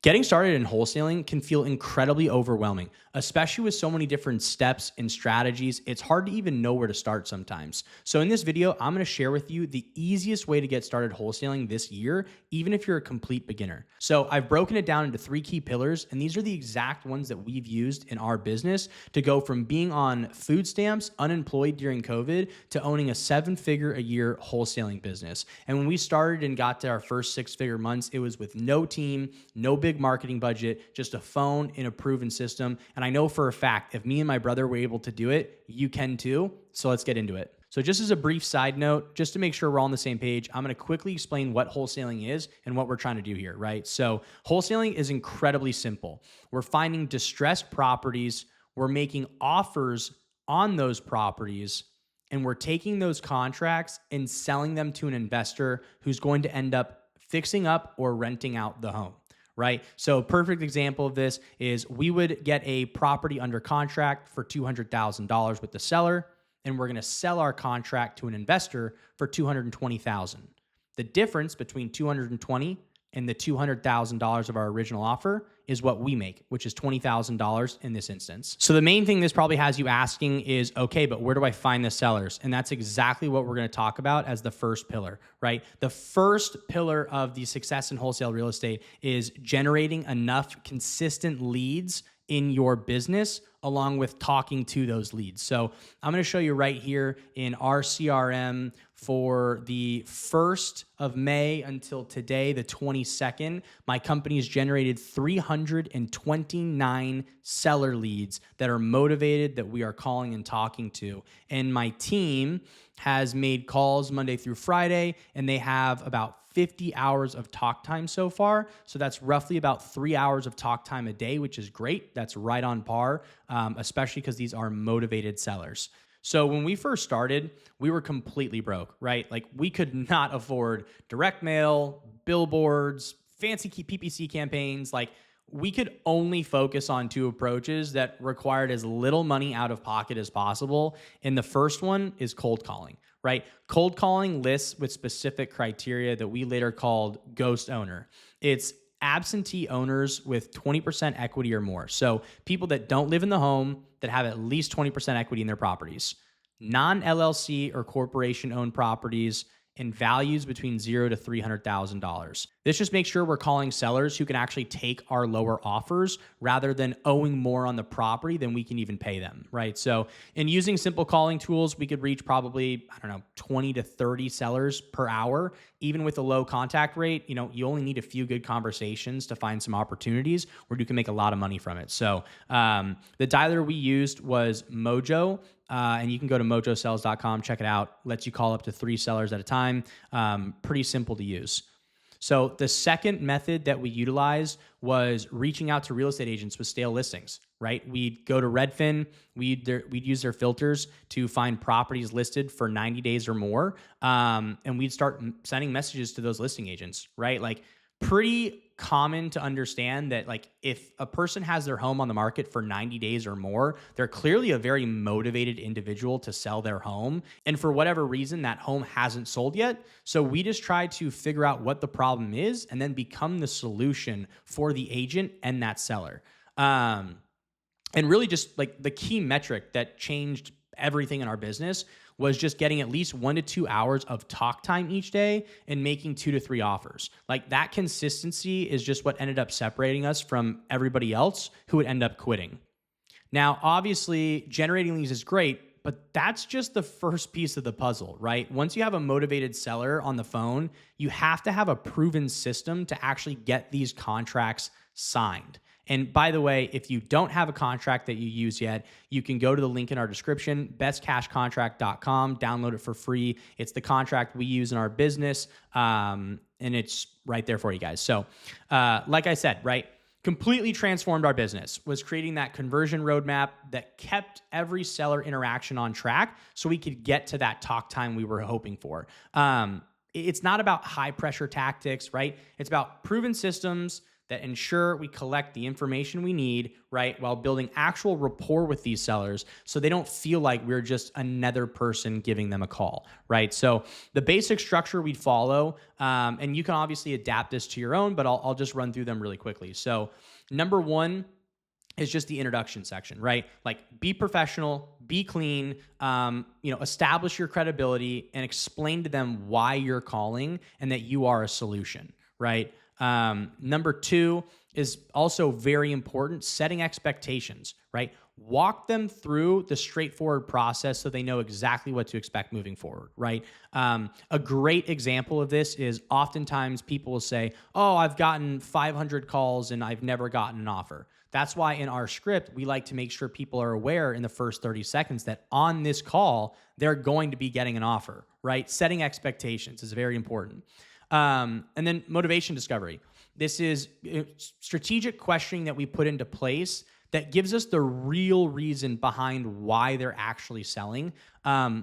Getting started in wholesaling can feel incredibly overwhelming, especially with so many different steps and strategies. It's hard to even know where to start sometimes. So in this video, I'm going to share with you the easiest way to get started wholesaling this year, even if you're a complete beginner. So I've broken it down into 3 key pillars, and these are the exact ones that we've used in our business to go from being on food stamps, unemployed during COVID, to owning a 7-figure a year wholesaling business. And when we started and got to our first 6-figure months, it was with no team, no big marketing budget, just a phone and a proven system. And I know for a fact, if me and my brother were able to do it, you can too. So let's get into it. So just as a brief side note, just to make sure we're all on the same page, I'm going to quickly explain what wholesaling is and what we're trying to do here, right? So wholesaling is incredibly simple. We're finding distressed properties, we're making offers on those properties, and we're taking those contracts and selling them to an investor who's going to end up fixing up or renting out the home. Right? So a perfect example of this is we would get a property under contract for $200,000 with the seller, and we're going to sell our contract to an investor for $220,000. The difference between $220,000 and the $200,000 of our original offer is what we make, which is $20,000 in this instance. So the main thing this probably has you asking is, okay, but where do I find the sellers? And that's exactly what we're going to talk about as the first pillar, right? The first pillar of the success in wholesale real estate is generating enough consistent leads in your business along with talking to those leads. So I'm going to show you right here in our CRM for the 1st of May until today, the 22nd, my company has generated 329 seller leads that are motivated that we are calling and talking to. And my team has made calls Monday through Friday, and they have about 50 hours of talk time so far. So that's roughly about 3 hours of talk time a day, which is great. That's right on par, especially because these are motivated sellers. So when we first started, we were completely broke, right? Like we could not afford direct mail, billboards, fancy PPC campaigns. Like we could only focus on 2 approaches that required as little money out of pocket as possible. And the first one is cold calling, right? Cold calling lists with specific criteria that we later called ghost owner. It's absentee owners with 20% equity or more. So people that don't live in the home, that have at least 20% equity in their properties. Non-LLC or corporation-owned properties, and values between $0 to $300,000. This just makes sure we're calling sellers who can actually take our lower offers rather than owing more on the property than we can even pay them, right? So in using simple calling tools, we could reach probably, 20 to 30 sellers per hour. Even with a low contact rate, you only need a few good conversations to find some opportunities where you can make a lot of money from it. So the dialer we used was Mojo. And you can go to mojosales.com, check it out. Lets you call up to 3 sellers at a time. Pretty simple to use. So the second method that we utilized was reaching out to real estate agents with stale listings, right? We'd go to Redfin, we'd use their filters to find properties listed for 90 days or more. And we'd start sending messages to those listing agents, right? Like pretty common to understand that like if a person has their home on the market for 90 days or more, they're clearly a very motivated individual to sell their home. And for whatever reason, that home hasn't sold yet. So we just try to figure out what the problem is and then become the solution for the agent and that seller. And really just like the key metric that changed everything in our business was just getting at least 1 to 2 hours of talk time each day and making 2 to 3 offers. Like that consistency is just what ended up separating us from everybody else who would end up quitting. Now, obviously, generating leads is great, but that's just the first piece of the puzzle, right? Once you have a motivated seller on the phone, you have to have a proven system to actually get these contracts signed. And by the way, if you don't have a contract that you use yet, you can go to the link in our description, bestcashcontract.com, download it for free. It's the contract we use in our business, and it's right there for you guys. So like I said, right, completely transformed our business, was creating that conversion roadmap that kept every seller interaction on track so we could get to that talk time we were hoping for. It's not about high pressure tactics, right? It's about proven systems that ensure we collect the information we need, right, while building actual rapport with these sellers so they don't feel like we're just another person giving them a call, right? So the basic structure we'd follow, and you can obviously adapt this to your own, but I'll just run through them really quickly. So number one is just the introduction section, right? Like, be professional, be clean, establish your credibility and explain to them why you're calling and that you are a solution, right? Number two is also very important, setting expectations, right? Walk them through the straightforward process so they know exactly what to expect moving forward, right? A great example of this is oftentimes people will say, oh, I've gotten 500 calls and I've never gotten an offer. That's why in our script, we like to make sure people are aware in the first 30 seconds that on this call, they're going to be getting an offer, right? Setting expectations is very important. And then motivation discovery. This is strategic questioning that we put into place that gives us the real reason behind why they're actually selling.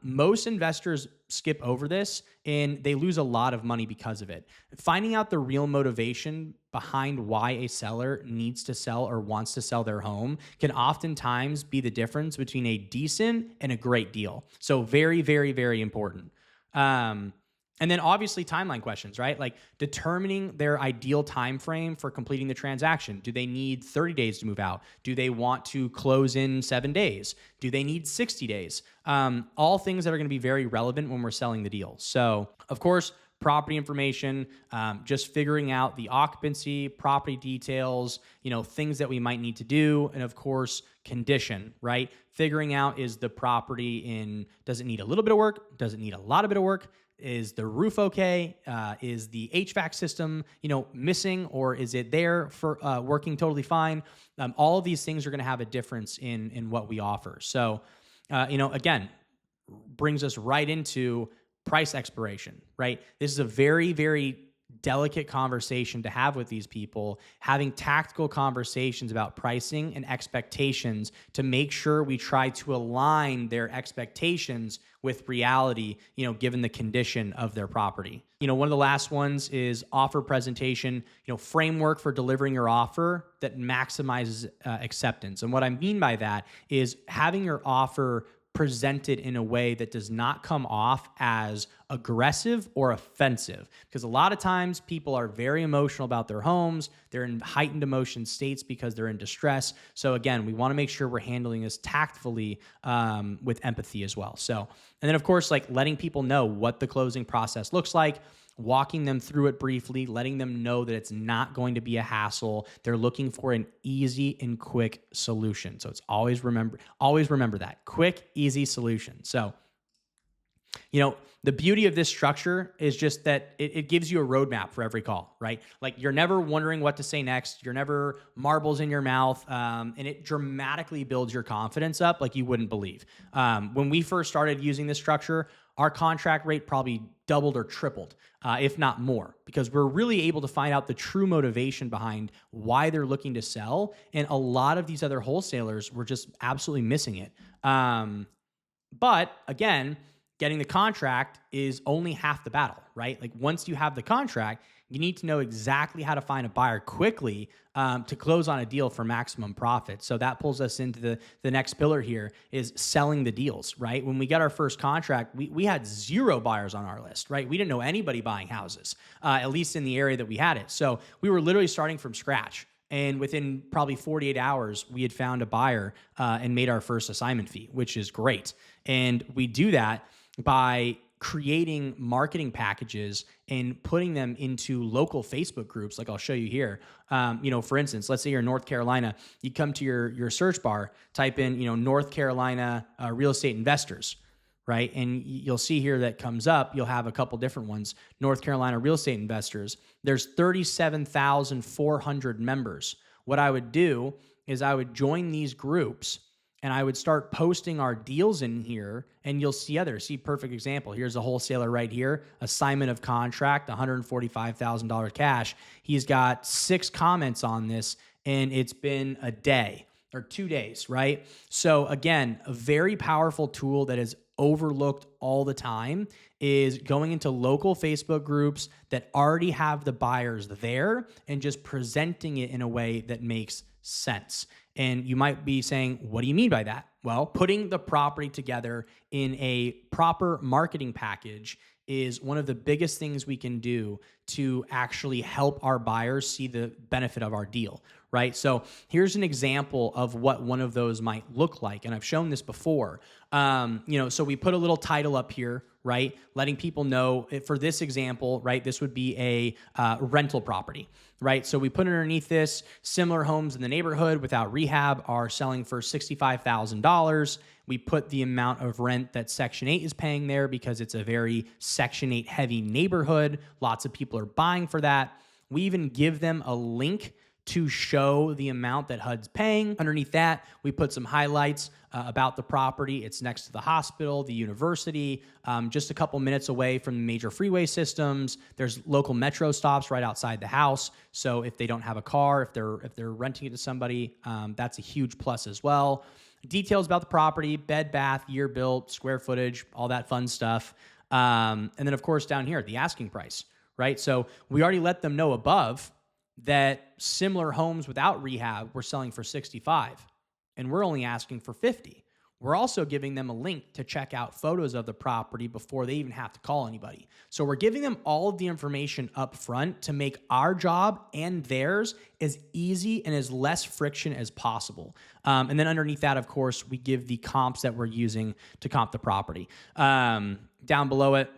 Most investors skip over this and they lose a lot of money because of it. Finding out the real motivation behind why a seller needs to sell or wants to sell their home can oftentimes be the difference between a decent and a great deal. So very, very, very important. And then obviously timeline questions, right? Like determining their ideal time frame for completing the transaction. Do they need 30 days to move out? Do they want to close in 7 days? Do they need 60 days? All things that are going to be very relevant when we're selling the deal. So, of course, property information, just figuring out the occupancy, property details, things that we might need to do, and of course, condition, right? Figuring out, is the property does it need a little bit of work? Does it need a lot of bit of work? Is the roof okay? Is the HVAC system, missing, or is it there for working totally fine? All of these things are going to have a difference in what we offer. So, again, brings us right into price expiration, right? This is a very, very delicate conversation to have with these people, having tactical conversations about pricing and expectations to make sure we try to align their expectations with reality, given the condition of their property. One of the last ones is offer presentation, framework for delivering your offer that maximizes acceptance. And what I mean by that is having your offer presented in a way that does not come off as aggressive or offensive. Because a lot of times people are very emotional about their homes. They're in heightened emotion states because they're in distress. So again, we want to make sure we're handling this tactfully with empathy as well. So, and then of course, like letting people know what the closing process looks like, walking them through it briefly, letting them know that it's not going to be a hassle. They're looking for an easy and quick solution. So it's always remember that quick, easy solution. So, the beauty of this structure is just that it gives you a roadmap for every call, right? Like you're never wondering what to say next. You're never marbles in your mouth. And it dramatically builds your confidence up like you wouldn't believe. When we first started using this structure, our contract rate probably doubled or tripled, if not more, because we're really able to find out the true motivation behind why they're looking to sell. And a lot of these other wholesalers were just absolutely missing it. But again, getting the contract is only half the battle, right? Like once you have the contract, you need to know exactly how to find a buyer quickly to close on a deal for maximum profit. So that pulls us into the next pillar here is selling the deals, right? When we got our first contract, we had 0 buyers on our list, right? We didn't know anybody buying houses, at least in the area that we had it. So we were literally starting from scratch. And within probably 48 hours, we had found a buyer and made our first assignment fee, which is great. And we do that by creating marketing packages and putting them into local Facebook groups, like I'll show you here. For instance, let's say you're in North Carolina, you come to your search bar, type in, North Carolina real estate investors, right? And you'll see here that comes up, you'll have a couple different ones. North Carolina real estate investors, there's 37,400 members. What I would do is I would join these groups and I would start posting our deals in here, and you'll see others. See, perfect example. Here's a wholesaler right here, assignment of contract, $145,000 cash. He's got 6 comments on this, and it's been a day or 2 days, right? So again, a very powerful tool that has overlooked all the time is going into local Facebook groups that already have the buyers there and just presenting it in a way that makes sense. And you might be saying, what do you mean by that? Well, putting the property together in a proper marketing package is one of the biggest things we can do to actually help our buyers see the benefit of our deal, right? So here's an example of what one of those might look like. And I've shown this before. So we put a little title up here, right? Letting people know for this example, right? This would be a rental property, right? So we put underneath this, similar homes in the neighborhood without rehab are selling for $65,000. We put the amount of rent that Section 8 is paying there because it's a very Section 8 heavy neighborhood. Lots of people are buying for that. We even give them a link to show the amount that HUD's paying. Underneath that, we put some highlights about the property. It's next to the hospital, the university, just a couple minutes away from the major freeway systems. There's local metro stops right outside the house. So if they don't have a car, if they're renting it to somebody, that's a huge plus as well. Details about the property, bed, bath, year built, square footage, all that fun stuff. And then, of course, down here, the asking price, right? So we already let them know above that similar homes without rehab were selling for 65, and we're only asking for 50. We're also giving them a link to check out photos of the property before they even have to call anybody. So we're giving them all of the information up front to make our job and theirs as easy and as less friction as possible. And then underneath that, of course, we give the comps that we're using to comp the property. Down below it,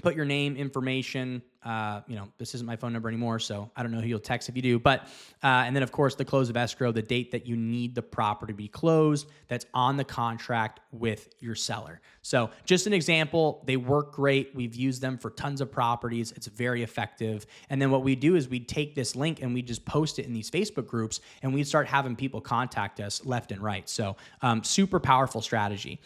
put your name, information. This isn't my phone number anymore, so I don't know who you'll text if you do. But and then, of course, the close of escrow, the date that you need the property to be closed, that's on the contract with your seller. So just an example, they work great. We've used them for tons of properties. It's very effective. And then what we do is we take this link and we just post it in these Facebook groups, and we start having people contact us left and right. So super powerful strategy.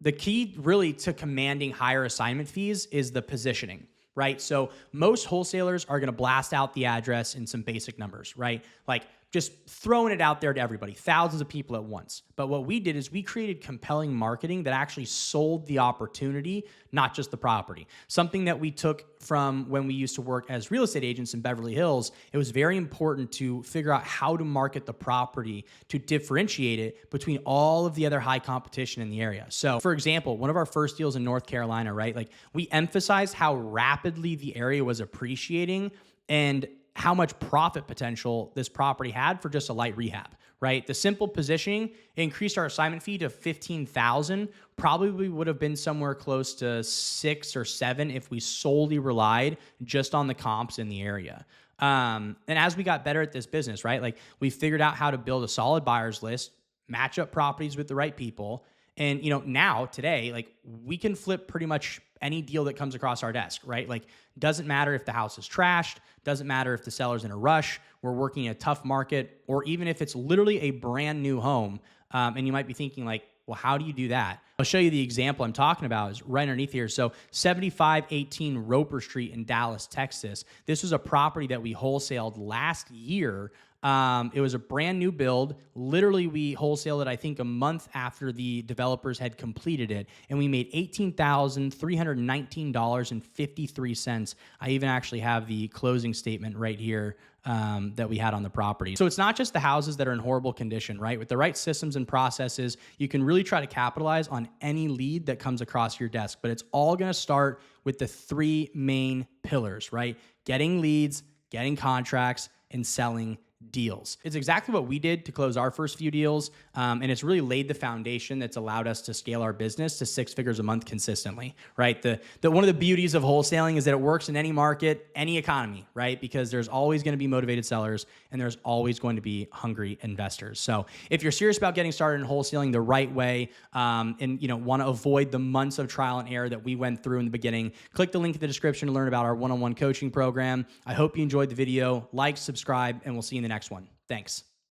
The key really to commanding higher assignment fees is the positioning, right? So most wholesalers are going to blast out the address in some basic numbers, right? Like just throwing it out there to everybody, thousands of people at once. But what we did is we created compelling marketing that actually sold the opportunity, not just the property. Something that we took from when we used to work as real estate agents in Beverly Hills. It was very important to figure out how to market the property to differentiate it between all of the other high competition in the area. So for example, one of our first deals in North Carolina, right? Like we emphasized how rapidly the area was appreciating and how much profit potential this property had for just a light rehab, right? The simple positioning increased our assignment fee to $15,000. Probably would have been somewhere close to 6 or 7 if we solely relied just on the comps in the area. And as we got better at this business, right? Like we figured out how to build a solid buyers list, match up properties with the right people. And, now today, like we can flip pretty much any deal that comes across our desk, right? Like doesn't matter if the house is trashed, doesn't matter if the seller's in a rush, we're working in a tough market, or even if it's literally a brand new home. And you might be thinking like, well, how do you do that? I'll show you the example I'm talking about is right underneath here. So 7518 Roper Street in Dallas, Texas. This was a property that we wholesaled last year. It was a brand new build. Literally, we wholesaled it, I think, a month after the developers had completed it. And we made $18,319.53. I even actually have the closing statement right here that we had on the property. So it's not just the houses that are in horrible condition, right? With the right systems and processes, you can really try to capitalize on any lead that comes across your desk. But it's all going to start with the 3 main pillars, right? Getting leads, getting contracts, and selling deals. It's exactly what we did to close our first few deals. And it's really laid the foundation that's allowed us to scale our business to 6 figures a month consistently, right? One of the beauties of wholesaling is that it works in any market, any economy, right? Because there's always going to be motivated sellers and there's always going to be hungry investors. So if you're serious about getting started in wholesaling the right way, and want to avoid the months of trial and error that we went through in the beginning, click the link in the description to learn about our one-on-one coaching program. I hope you enjoyed the video. Like, subscribe, and we'll see you in the next one. Thanks.